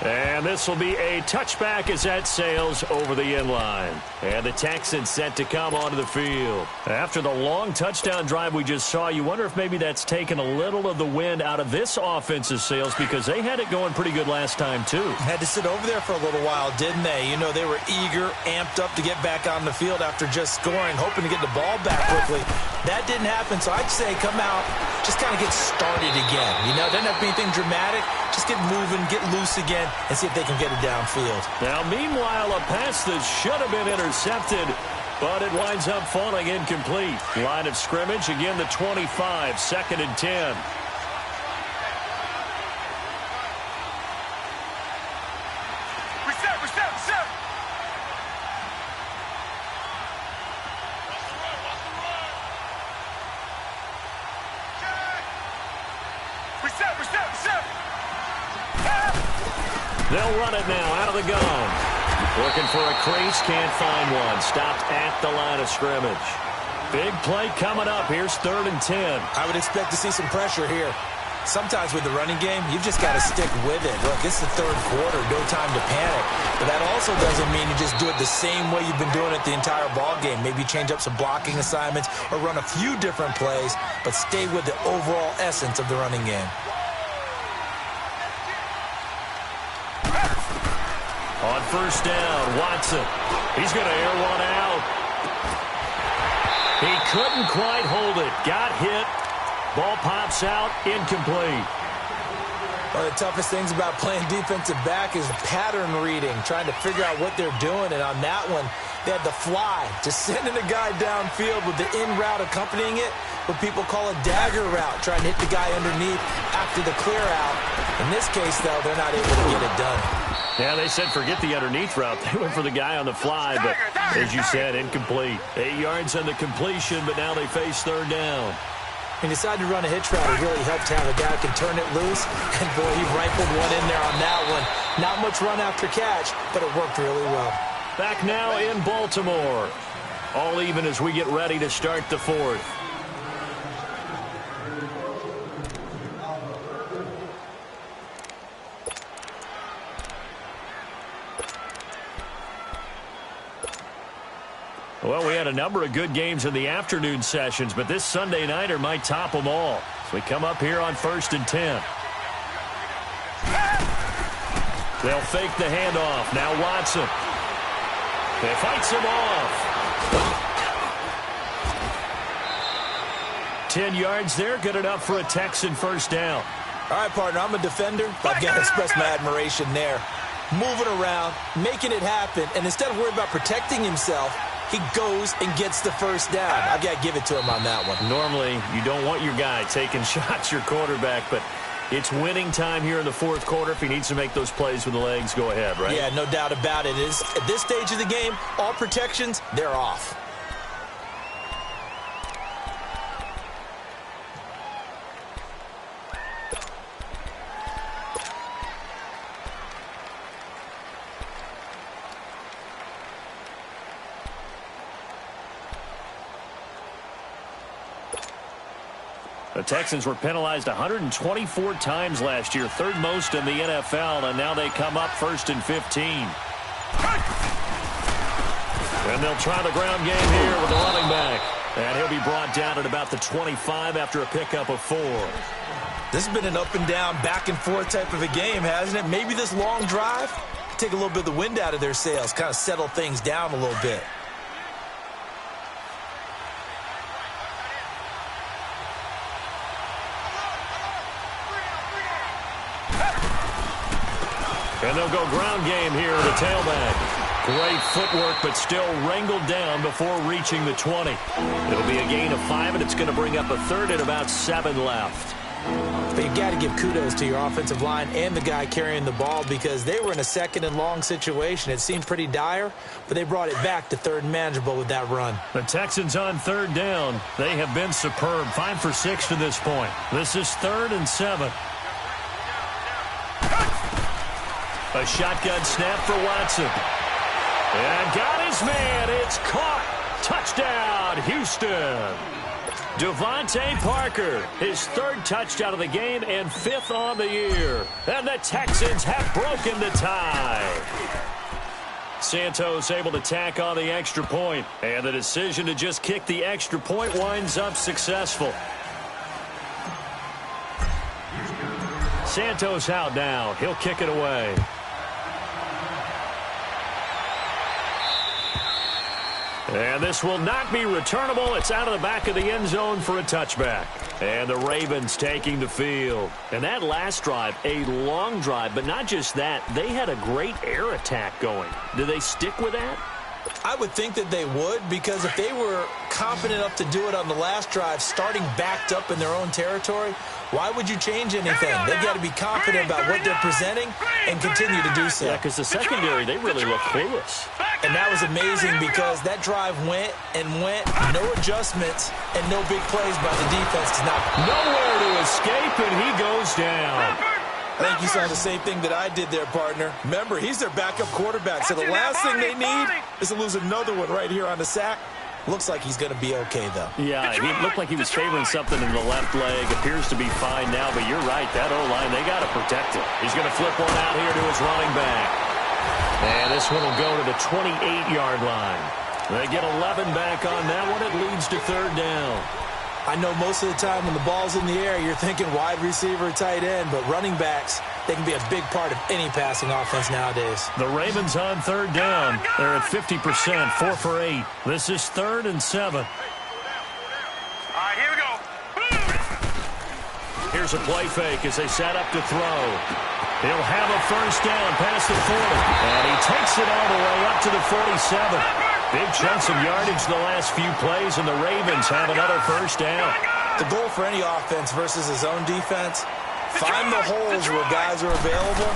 And this will be a touchback as that sails over the end line. And the Texans set to come onto the field. After the long touchdown drive we just saw, you wonder if maybe that's taken a little of the wind out of this offense's sails because they had it going pretty good last time too. Had to sit over there for a little while, didn't they? You know, they were eager, amped up to get back on the field after just scoring, hoping to get the ball back quickly. That didn't happen, so I'd say come out, just kind of get started again. You know, doesn't have to be anything dramatic. Just get moving, get loose again, and see if they can get it downfield. Now, meanwhile, a pass that should have been intercepted, but it winds up falling incomplete. Line of scrimmage, again the 25, 2nd and 10. They'll run it now out of the gun. Looking for a crease, can't find one. Stopped at the line of scrimmage. Big play coming up. Here's 3rd and 10. I would expect to see some pressure here. Sometimes with the running game, you've just got to stick with it. Look, it's the 3rd quarter, no time to panic. But that also doesn't mean you just do it the same way you've been doing it the entire ball game. Maybe change up some blocking assignments or run a few different plays, but stay with the overall essence of the running game. On 1st down, Watson. He's going to air one out. He couldn't quite hold it. Got hit. Ball pops out, incomplete. One of the toughest things about playing defensive back is pattern reading, trying to figure out what they're doing. And on that one, they had the fly, just sending a guy downfield with the in route accompanying it, what people call a dagger route, trying to hit the guy underneath after the clear out. In this case, though, they're not able to get it done. Yeah, they said forget the underneath route. They went for the guy on the fly, but as you said, incomplete. 8 yards on the completion, but now they face third down. He decided to run a hitch route. It really helped to have a guy who can turn it loose. And, boy, he rifled one in there on that one. Not much run after catch, but it worked really well. Back now in Baltimore. All even as we get ready to start the fourth. Well, we had a number of good games in the afternoon sessions, but this Sunday nighter might top them all. So we come up here on 1st and 10. They'll fake the handoff. Now Watson. They fights him off. 10 yards there, good enough for a Texan first down. All right, partner, I'm a defender. I've got to express my admiration there. Moving around, making it happen, and instead of worrying about protecting himself, he goes and gets the first down. I've got to give it to him on that one. Normally, you don't want your guy taking shots, your quarterback, but it's winning time here in the fourth quarter. If he needs to make those plays with the legs, go ahead, right? Yeah, no doubt about it. At this stage of the game, all protections, they're off. The Texans were penalized 124 times last year, third most in the NFL, and now they come up 1st and 15. And they'll try the ground game here with the running back. And he'll be brought down at about the 25 after a pickup of 4. This has been an up and down, back and forth type of a game, hasn't it? Maybe this long drive take a little bit of the wind out of their sails, kind of settle things down a little bit. And they'll go ground game here to tailback. Great footwork, but still wrangled down before reaching the 20. It'll be a gain of 5, and it's going to bring up a third and about 7 left. But you got to give kudos to your offensive line and the guy carrying the ball because they were in a second and long situation. It seemed pretty dire, but they brought it back to third and manageable with that run. The Texans on third down. They have been superb. 5 for 6 to this point. This is 3rd and 7. A shotgun snap for Watson. And got his man. It's caught. Touchdown, Houston. Devontae Parker, his 3rd touchdown of the game and 5th on the year. And the Texans have broken the tie. Santos able to tack on the extra point. And the decision to just kick the extra point winds up successful. Santos out now. He'll kick it away. And this will not be returnable. It's out of the back of the end zone for a touchback. And the Ravens taking the field. And that last drive, a long drive, but not just that. They had a great air attack going. Do they stick with that? I would think that they would, because if they were confident enough to do it on the last drive, starting backed up in their own territory, why would you change anything? They've got to be confident about what they're presenting and continue to do so. Yeah, because the secondary, they really look clueless. And that was amazing because that drive went and went, no adjustments and no big plays by the defense. Nowhere to escape, and he goes down. I think you saw the same thing that I did there, partner. Remember, he's their backup quarterback, so the last thing they need is to lose another one right here on the sack. Looks like he's going to be okay, though. Yeah, he looked like he was favoring something in the left leg. Appears to be fine now, but you're right. That O-line, they got to protect him. He's going to flip one out here to his running back. And this one will go to the 28-yard line. They get 11 back on that one. It leads to third down. I know most of the time when the ball's in the air, you're thinking wide receiver, tight end, but running backs, they can be a big part of any passing offense nowadays. The Ravens on third down. They're at 50%, 4 for 8. This is 3rd and 7. All right, here we go. Here's a play fake as they set up to throw. He'll have a first down past the 40. And he takes it all the way up to the 47. Big chunks of yardage the last few plays, and the Ravens have another first down. The goal for any offense versus his own defense, find the holes where guys are available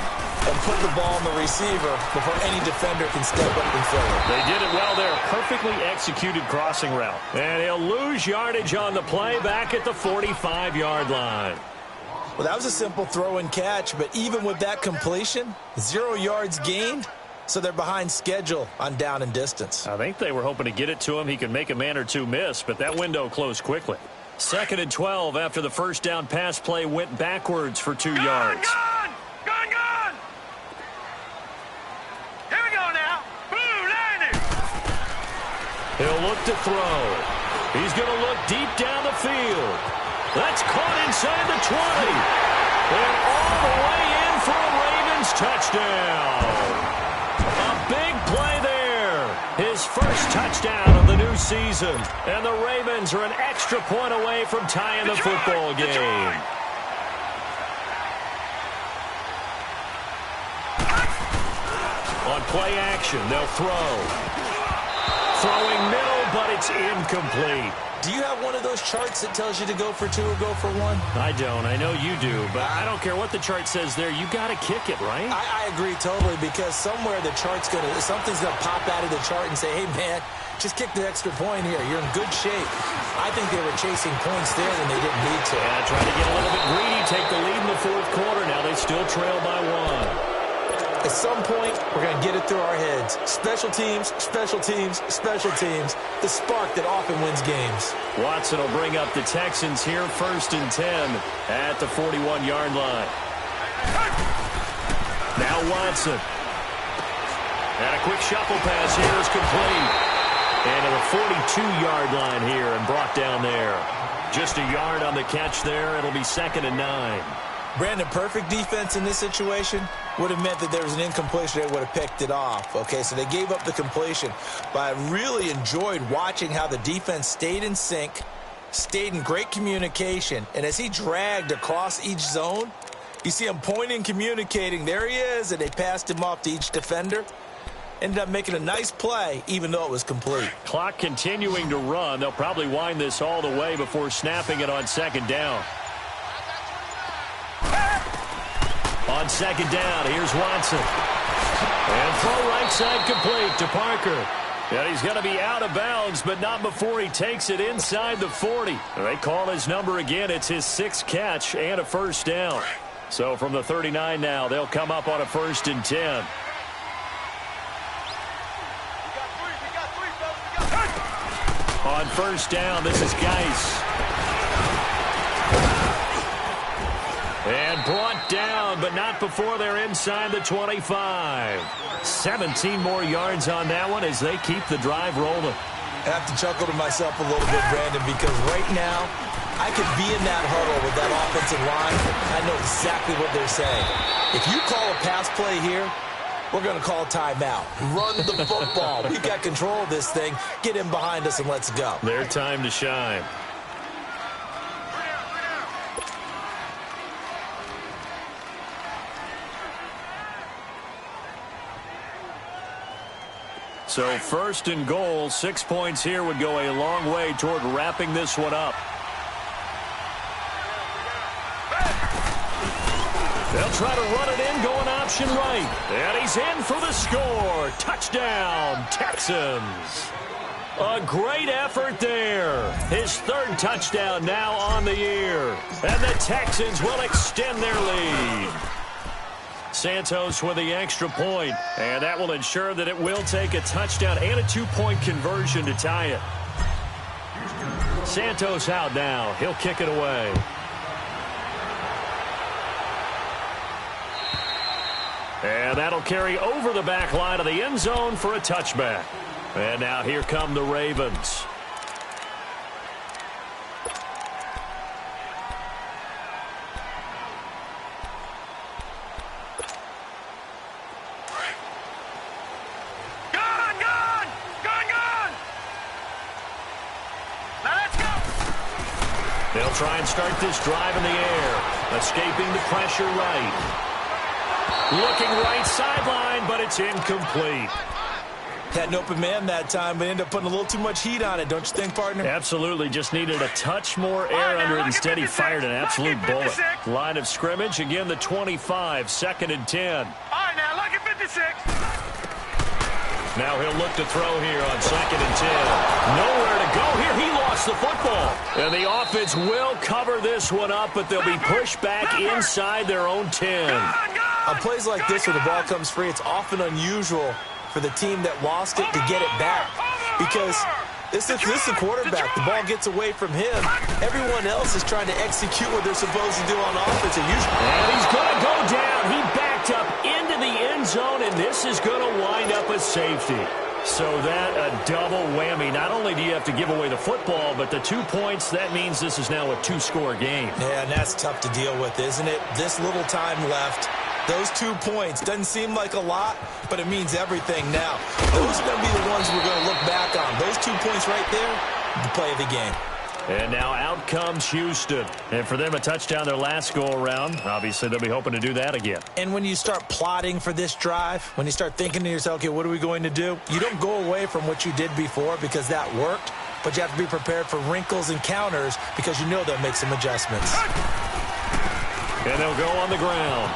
and put the ball in the receiver before any defender can step up and fill it. They did it well there. Perfectly executed crossing route. And he'll lose yardage on the play back at the 45-yard line. Well, that was a simple throw and catch, but even with that completion, 0 yards gained, so they're behind schedule on down and distance. I think they were hoping to get it to him. He could make a man or two miss, but that window closed quickly. 2nd and 12 after the first down pass play went backwards for 2 yards. Gone! Here we go now. Boom, landing. He'll look to throw. He's going to look deep down the field. That's caught inside the 20. And all the way in for a Ravens touchdown. A big play there. His first touchdown of the new season. And the Ravens are an extra point away from tying the football game. On play action, they'll throw. Throwing middle, but it's incomplete. Do you have one of those charts that tells you to go for 2 or go for 1? I don't. I know you do, but I don't care what the chart says there. You got to kick it, right? I agree totally, because somewhere the chart's something's gonna pop out of the chart and say, hey man, just kick the extra point here. You're in good shape. I think they were chasing points there when they didn't need to. Yeah, trying to get a little bit greedy, take the lead in the 4th quarter. Now they still trail by 1. At some point, we're going to get it through our heads. Special teams, special teams, special teams. The spark that often wins games. Watson will bring up the Texans here, 1st and 10 at the 41-yard line. Now Watson. And a quick shuffle pass here is complete. And to the 42-yard line here and brought down there. Just a yard on the catch there. It'll be 2nd and 9. Brandon, perfect defense in this situation would have meant that there was an incompletion. They would have picked it off. Okay, so they gave up the completion. But I really enjoyed watching how the defense stayed in sync, stayed in great communication. And as he dragged across each zone, you see him pointing, communicating. There he is, and they passed him off to each defender. Ended up making a nice play, even though it was complete. Clock continuing to run. They'll probably wind this all the way before snapping it on 2nd down. On 2nd down, here's Watson. And throw right side complete to Parker. And he's going to be out of bounds, but not before he takes it inside the 40. They call his number again. It's his 6th catch and a first down. So from the 39 now, they'll come up on a 1st and 10. On 1st down, this is Geis. And brought down, but not before they're inside the 25. 17 more yards on that one as they keep the drive rolling. I have to chuckle to myself a little bit, Brandon, because right now, I could be in that huddle with that offensive line. I know exactly what they're saying. If you call a pass play here, we're going to call timeout. Run the football. We've got control of this thing. Get in behind us and let's go. Their time to shine. So 1st and goal, 6 points here would go a long way toward wrapping this one up. They'll try to run it in, going option right. And he's in for the score. Touchdown, Texans. A great effort there. His 3rd touchdown now on the year. And the Texans will extend their lead. Santos with the extra point, and that will ensure that it will take a touchdown and a 2-point conversion to tie it. Santos out now. He'll kick it away. And that'll carry over the back line of the end zone for a touchback. And now here come the Ravens. try and start this drive in the air. Escaping the pressure right. Looking right sideline, but it's incomplete. Had an open man that time, but ended up putting a little too much heat on it, don't you think, partner? Absolutely. Just needed a touch more air under it. Instead, he fired an absolute bullet. Line of scrimmage, again, the 25, 2nd and 10. All right, now, look at 56. Now he'll look to throw here on 2nd and 10. Nowhere to go here. He lost the football. And the offense will cover this one up, but they'll be pushed back inside their own 10. On plays like this where the ball comes free, it's often unusual for the team that lost it to get it back. Because this is the quarterback. The ball gets away from him. Everyone else is trying to execute what they're supposed to do on offense. And he's going to go down. He backed up into the end zone, and this is going to wind up a safety. So that a double whammy. Not only do you have to give away the football, but the 2 points, that means this is now a 2-score game. Yeah, and that's tough to deal with, isn't it? This little time left. Those 2 points doesn't seem like a lot, but it means everything now. Those are going to be the ones we're going to look back on. Those 2 points right there, the play of the game. And now out comes Houston. And for them, a touchdown their last go-around. Obviously, they'll be hoping to do that again. And when you start plotting for this drive, when you start thinking to yourself, okay, what are we going to do? You don't go away from what you did before because that worked, but you have to be prepared for wrinkles and counters because you know they'll make some adjustments. And they'll go on the ground.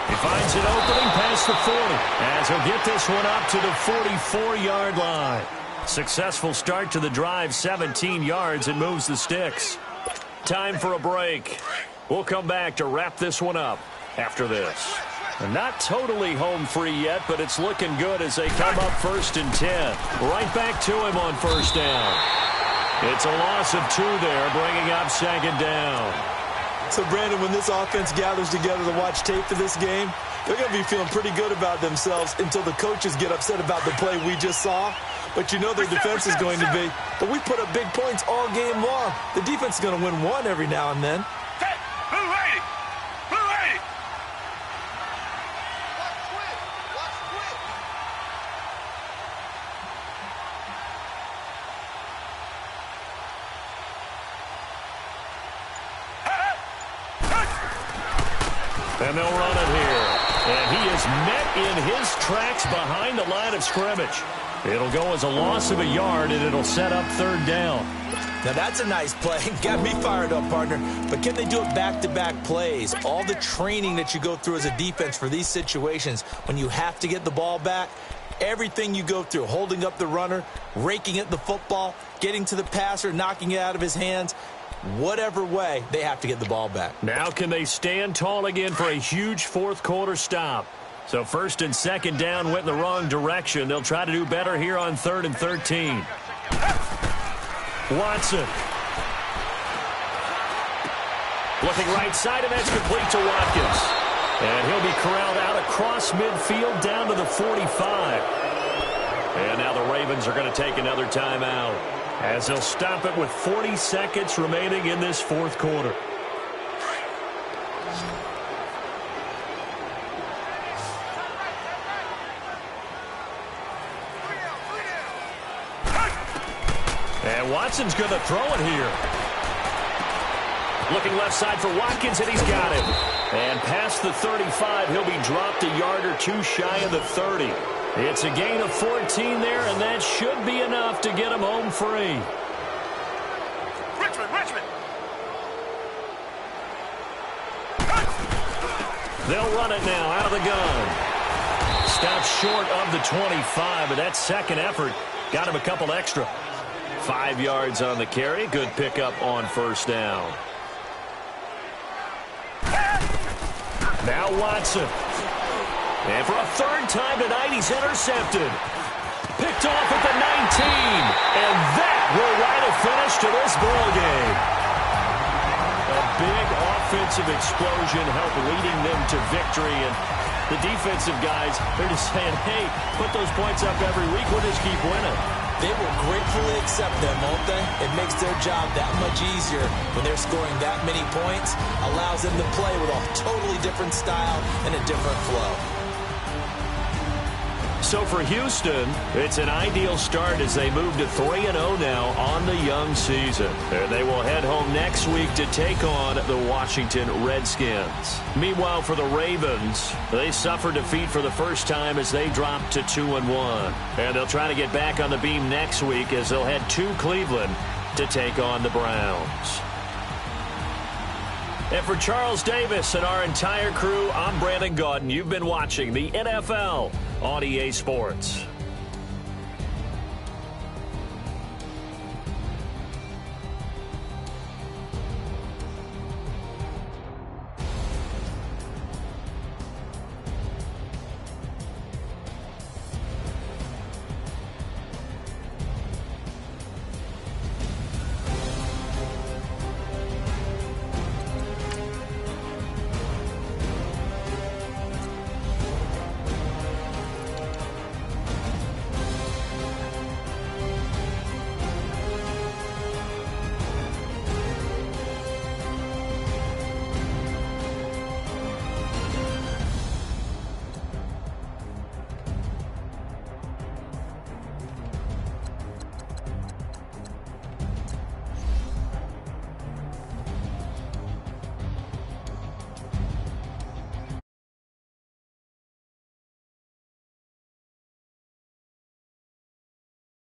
He finds an opening past the 40 as he'll get this one up to the 44-yard line. Successful start to the drive, 17 yards, and moves the sticks. Time for a break. We'll come back to wrap this one up after this. Not totally home free yet, but it's looking good as they come up 1st and 10. Right back to him on 1st down. It's a loss of 2 there, bringing up 2nd down. So, Brandon, when this offense gathers together to watch tape for this game, they're going to be feeling pretty good about themselves until the coaches get upset about the play we just saw. But you know their defense is going to be. But we put up big points all game long. The defense is going to win one every now and then. And they'll run it here. And he is met in his tracks behind the line of scrimmage. It'll go as a loss of a yard, and it'll set up 3rd down. Now, that's a nice play. Got me fired up, partner. But can they do it back-to-back plays? All the training that you go through as a defense for these situations, when you have to get the ball back, everything you go through, holding up the runner, raking at the football, getting to the passer, knocking it out of his hands, whatever way, they have to get the ball back. Now can they stand tall again for a huge 4th quarter stop? So 1st and 2nd down went in the wrong direction. They'll try to do better here on 3rd and 13. Watson. Looking right side, and that's complete to Watkins. And he'll be corralled out across midfield down to the 45. And now the Ravens are going to take another timeout, as they'll stop it with 40 seconds remaining in this 4th quarter. And Watson's going to throw it here. Looking left side for Watkins, and he's got it. And past the 35, he'll be dropped a yard or 2 shy of the 30. It's a gain of 14 there, and that should be enough to get him home free. Richmond. They'll run it now out of the gun. Stopped short of the 25, but that second effort got him a couple extra. 5 yards on the carry. Good pickup on 1st down. Now Watson. And for a 3rd time tonight, he's intercepted. Picked off at the 19. And that will write a finish to this ball game. A big offensive explosion helped leading them to victory. And the defensive guys, they're just saying, hey, put those points up every week. We'll just keep winning. They will gratefully accept them, won't they? It makes their job that much easier when they're scoring that many points. Allows them to play with a totally different style and a different flow. So for Houston, it's an ideal start as they move to 3-0 now on the young season. And they will head home next week to take on the Washington Redskins. Meanwhile, for the Ravens, they suffered defeat for the first time as they dropped to 2-1. And they'll try to get back on the beam next week as they'll head to Cleveland to take on the Browns. And for Charles Davis and our entire crew, I'm Brandon Gaudin. You've been watching the NFL on EA Sports.